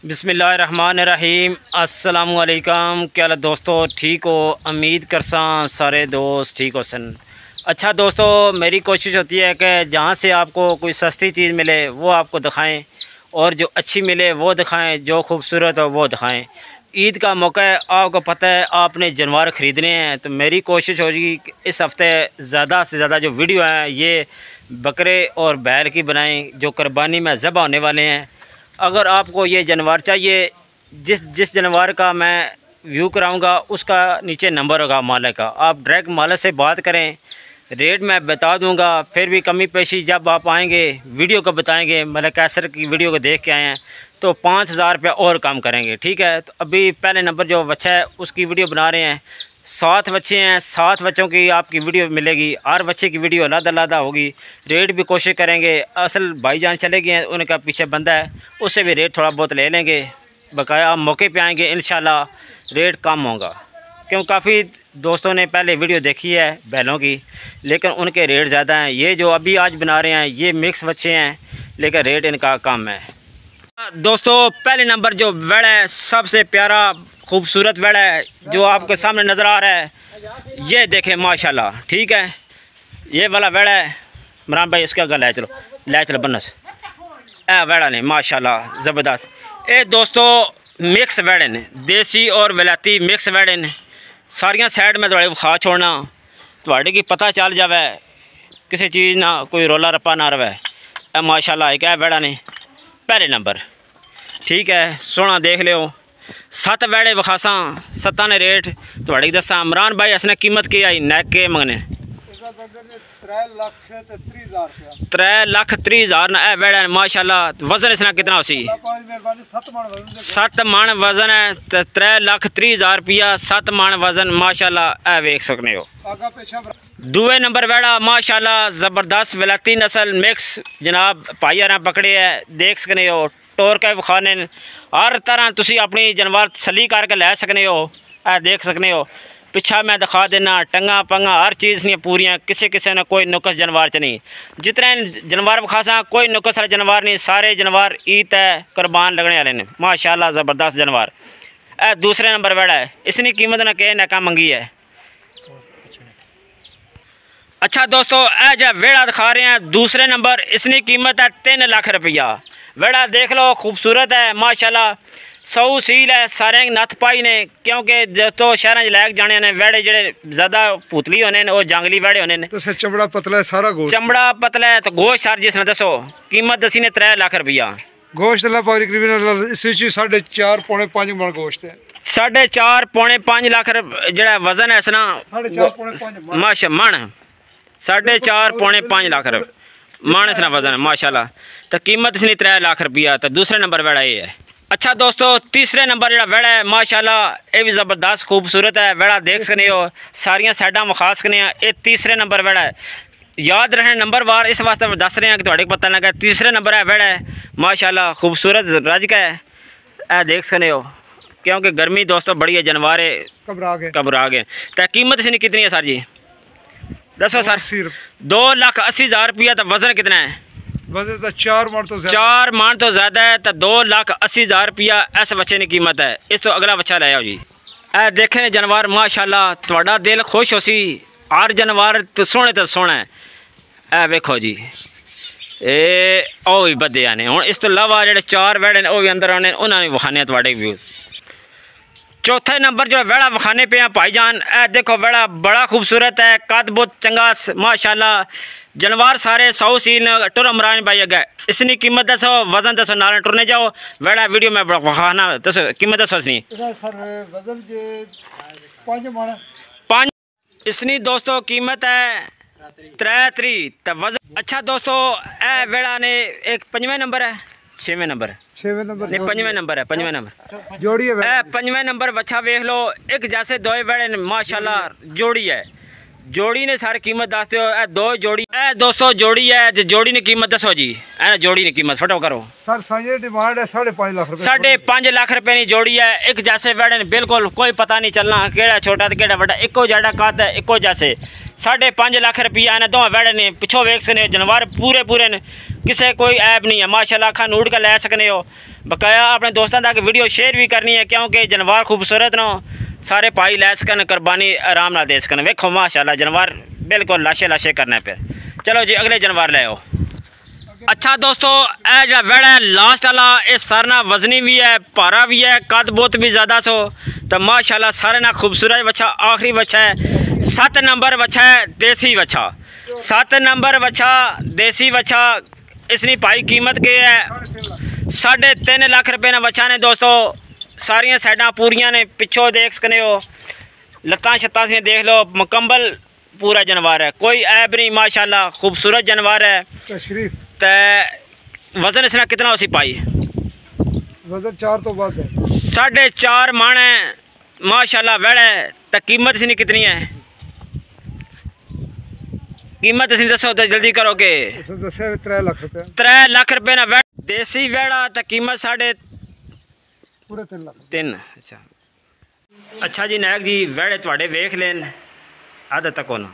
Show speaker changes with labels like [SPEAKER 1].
[SPEAKER 1] बिस्मिल्लाहिर्रहमानिर्रहीम। अस्सलामुअलैकुम। क्या हाल है दोस्तों, ठीक हो? उम्मीद करसा सारे दोस्त ठीक हो सन। अच्छा दोस्तों, मेरी कोशिश होती है कि जहाँ से आपको कोई सस्ती चीज़ मिले वो आपको दिखाएं और जो अच्छी मिले वो दिखाएं, जो खूबसूरत हो वो दिखाएं। ईद का मौका है, आपको पता है आपने जानवर ख़रीदने हैं, तो मेरी कोशिश होगी कि इस हफ़्ते ज़्यादा से ज़्यादा जो वीडियो हैं ये बकरे और बैल की बनाएं जो कुर्बानी में ज़बह होने वाले हैं। अगर आपको ये जानवर चाहिए, जिस जानवर का मैं व्यू कराऊंगा उसका नीचे नंबर होगा मालिक का, आप डायरेक्ट मालिक से बात करें, रेट मैं बता दूंगा। फिर भी कमी पेशी जब आप आएंगे वीडियो को बताएंगे, मतलब कैसर की वीडियो को देख के आए हैं तो 5,000 रुपया और कम करेंगे, ठीक है। तो अभी पहले नंबर जो बच्चा है उसकी वीडियो बना रहे हैं, 7 बच्चे हैं, 7 बच्चों की आपकी वीडियो मिलेगी, हर बच्चे की वीडियो अलग होगी। रेट भी कोशिश करेंगे, असल भाईजान चले गए हैं, उनका पीछे बंदा है, उससे भी रेट थोड़ा बहुत ले लेंगे। बकाया आप मौके पे आएंगे इंशाल्लाह रेट कम होगा, क्यों काफ़ी दोस्तों ने पहले वीडियो देखी है बैलों की, लेकिन उनके रेट ज़्यादा हैं। ये जो अभी आज बना रहे हैं ये मिक्स बच्चे हैं, लेकिन रेट इनका कम है। दोस्तों पहले नंबर जो वेड़ है, सबसे प्यारा खूबसूरत वेड़ है जो आपके सामने नज़र आ रहा है, ये देखें माशाल्लाह, ठीक है। ये वाला वेड़ है, इमरान भाई इसका गल है, ले चलो बनस ए वेड़ा ने माशाल्लाह ज़बरदस्त। ये दोस्तों मिक्स वेड़ ने, देसी और विलायती मिक्स वेड़ ने, सारियां साइड में थोड़े खा छोड़ना थोड़े की पता चल जावे, किसी चीज़ ना कोई रोला रप्पा ना रवे। ए माशाल्लाह एक वेड़ा ने पहले नंबर, ठीक है, सोना देख लियो। 7 वेड़े विखासा, 7 ने रेट थोड़ी दसा। इमरान भाई इसने कीमत की आई नैक के मंगने 3,30,000 ना वेड़ा माशाल्लाह। वजन इसना कितना हो सी? 7 मन वजन है, 3,30,000 रुपया 7 मन वजन माशाल्लाह। ए वेख सकने हो। दूए नंबर वेड़ा माशाल्लाह ज़बरदस्त विलायती नस्ल मिक्स जनाब भाईयारा पकड़े है, देख सकने हो। टोर के विखाने हर तरह तुसी अपनी जानवर तसली करके लै सकने हो। ए देख सकने हो, पिछा मैं दिखा देना, टंगा पंगा हर चीज़ नहीं पूरियाँ, किसी ने कोई नुकस जानवर च नहीं। जितने जानवर विखासा कोई नुकस वाले जानवर नहीं, सारे जानवर ईद है कुर्बान लगने वाले ने माशाल्लाह ज़बरदस्त जानवर। ए दूसरे नंबर वेड़ा है, इसकी कीमत ना कह नका मंगी है। अच्छा दोस्तों ए जो वेड़ा दिखा रहे हैं दूसरे नंबर, इसकी कीमत है 3 लाख रुपया। वेड़ा देख लो खूबसूरत है माशाल्लाह, 100 सील है, सारे नथ पाई ने, क्योंकि दोस्तों शहर लैक जाने ने वेड़े जेडे ज़्यादा पुतली होने वो जंगली वेड़े होने ने।
[SPEAKER 2] चमड़ा पतला है, सारा गोश्त
[SPEAKER 1] चमड़ा पतला है। तो गोश्त सर जिसने दसो कीमत दसी ने 3 लाख रुपया
[SPEAKER 2] गोश्त तकरीबन इस 4.5 पौने 5 मन गोश्त है।
[SPEAKER 1] 4.5 पौने 5 लाख जड़ा वजन है इसना माशा मन 4.5 पौने 5 लाख मन इसना वजन है माशाल्लाह। तो कीमत इसने 3 लाख रुपया। तो दूसरे नंबर वेड़ा ये है। अच्छा दोस्तों तीसरे नंबर जो वेड़ा है माशाल्लाह ये भी ज़बरदस्त खूबसूरत है। वेड़ा देख सकते हो, सारियां साइडा विखा सकने। ये तीसरे नंबर वेड़ा है, याद रखने नंबर वार इस वास्ते दस रहे हैं कि थोड़े पता लगे। तीसरे नंबर है वेड़ा है माशाल्लाह खूबसूरत रज का है, ए देख सकते हो, क्योंकि गर्मी दोस्तों बड़ी है, जानवर घबरा गए। तो कीमत इसकी कितनी है सर जी दसो सर? 2,80,000 रुपया। तो वजन कितना है?
[SPEAKER 2] वजन तो 4 मन
[SPEAKER 1] तो ज़्यादा है। तो 2,80,000 रुपया इस बच्चे की कीमत है। इस तो अगला बच्चा ले आओ जी। ए देखे जानवर माशाल्लाह थोड़ा दिल खुश हो सी, हर जानवर तो सोहने है। ए वेखो जी, ए ओ भी बदे ने हुण। इस तो इलावा जो 4 वेड़े ने वो भी अंदर आने, उन्होंने विखाने थोड़े व्यू। चौथे नंबर जो वेड़ा विखाने पे हैं भाईजान, ए देखो वेड़ा बड़ा खूबसूरत है, कद बहुत चंगा माशाल्लाह। जानवर सारे 100 सील टुर इमरान भाई अगे। इसकी कीमत दसो, वजन दसो, नाले टुरने जाओ। वेड़ा वीडियो में विखाना दसो, कीमत दसो इसकी। 5 इसकी दोस्तों कीमत है 3,30 तो वजन। अच्छा दोस्तों ए वेड़ा ने एक 5वें नंबर है, 6वें नंबर नहीं 5वें नंबर है, 5वें नंबर
[SPEAKER 2] जोड़ी है।
[SPEAKER 1] 5वें नंबर बच्चा देख लो, एक जैसे 2 वेड़े माशाल्लाह जोड़ी है। जोड़ी ने सारी कीमत दस दो। ए दो जोड़ी, ए दोस्तों जोड़ी है, जोड़ी ने कीमत दसो जी। ए जोड़ी ने कीमत फटो करो।
[SPEAKER 2] सर साइए डिमांड है 5.5 लाख रुपए।
[SPEAKER 1] 5.5 लाख रुपए की जोड़ी है। एक जैसे वेड़े बिल्कुल कोई पता नहीं चलना केड़ा छोटा तो केड़ा बड़ा, इको जड़ा कद है, इको जैसे। 5.5 लाख रुपया इन्हें दोवें वेड़े ने। पिछों वेख सकने हो जानवर पूरे पूरे ने, किसे कोई ऐब नहीं है माशाल्लाह। अखा नूड़ के लै सकने हो। बकाया अपने दोस्तों तक वीडियो शेयर भी करनी है क्योंकि जानवर खूबसूरत न सारे भाई लै सकन, कुर्बानी आराम नाल दे सकन। वेखो माशाल्लाह जानवर बिल्कुल लाशे लाशे करने पे। चलो जी अगले जानवर ले आओ। अच्छा दोस्तों यह जो वेड़ा है लास्ट वाला, ये सारे ना वजनी भी है, भारा भी है, कद बहुत भी ज़्यादा सो। तो माशाल्लाह सारे ना खूबसूरत बच्चा, आखिरी बच्चा है। 7 नंबर बच्चा है, देसी बच्चा। 7 नंबर बच्चा देसी बच्चा। इसकी भाई कीमत के है 3.5 लाख रुपये ने बच्चा ने दोस्तों। सारिया साइडा पूरियां ने, पिछों देख सकने हो, लत्तां छत्तां से देख लो, मुकम्मल पूरा जानवर है, कोई ऐब नहीं माशाल्लाह। खूबसूरत जानवर है। तो वजन इसने कितना उसी पाई?
[SPEAKER 2] वजन 4 तो बाद है,
[SPEAKER 1] 4.5 मन है माशाल्लाह वेड़ा है। तो कीमत इसकी कितनी है? कीमत इसने दसो तो जल्दी करो के।
[SPEAKER 2] 3 लाख रुपए।
[SPEAKER 1] 3 लाख रुपये ना वेड़ा, देसी वेड़ा। तो कीमत
[SPEAKER 2] पूरे 3 लाख।
[SPEAKER 1] 3। अच्छा जी नायक जी वेड़े थोड़े वेख लेन आदत तक होना।